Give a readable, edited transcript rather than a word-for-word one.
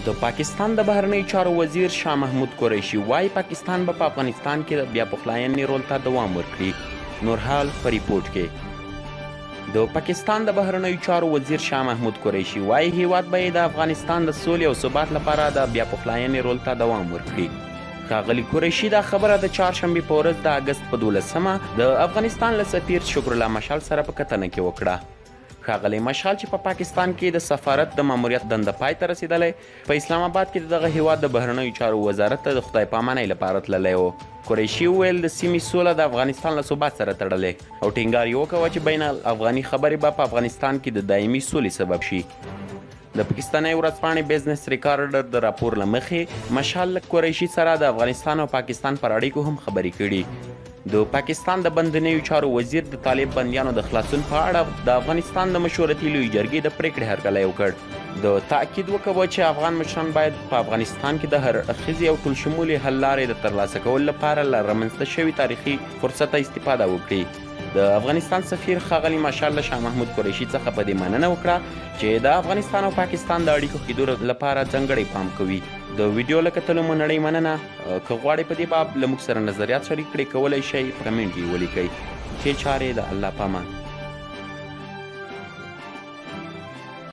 د پاکستان د بهرنیو چارو وزیر شاه محمود قریشي وایي پاکستان به په افغانستان کې د بیا پخلاینې رول ته دوام ورکړي. نور حال په ریپورټ کې. د پاکستان د بهرنیو چارو وزیر شاه محمود قریشي وایي هیواد به د افغانستان د سولې او ثبات لپاره د بیا پخلاینې رول ته دوام ورکړي. ښاغلي قریشي دا خبره د چهارشنبې په ورځ د اګست په 12مه د افغانستان له سفیر شکر الله مشال سره په کتنه کې وکړه. ښاغلی مشال چې په پاکستان کې د سفارت د ماموریت دنده پای ته رسېدلی په اسلام آباد کې د دغه هیواد د بهرنیو چارو وزارت ته د خدای پامانۍ لپاره تللی و. قریشي وویل د سیمې سوله د افغانستان له ثبات سره تړلې او ټینګار یې وکړه چې بین الافغاني خبرې به په افغانستان کې د دایمي سولې سبب شي. د پاکستاني ورځپاڼې بزنس ریکارډر د راپور له مخې مشال له قریشي سره د افغانستان او پاکستان پر اړیکو هم خبرې کړي. د پاکستان د بندنیو چارو وزیر د طالب بندیانو د خلاصون په اړه د افغانستان د مشورتي لویې جرګې د پریکړې هرکلی وکړ. د تاکید وکړه چې افغان مشران باید په افغانستان کې د هر اړخیزې او ټولشمولي حل لارې د ترلاسه کولو لپاره له رامنځته شوي تاریخي فرصته استفاده وکړي. د افغانستان سفیر ښاغلي مشال له شاه محمود قریشي څخه په دې مننه وکړه چې د افغانستان او پاکستان د اړیکو ښیدو لپاره ځانګړی پام کوي. د ویډیو له کتلو مو نړۍ مننه. که غواړئ په دې باب له موږ سره نظریات شریک کړئ کولی شئ په کمنټ کې ولیکئ. ښې چارې د الله په امان.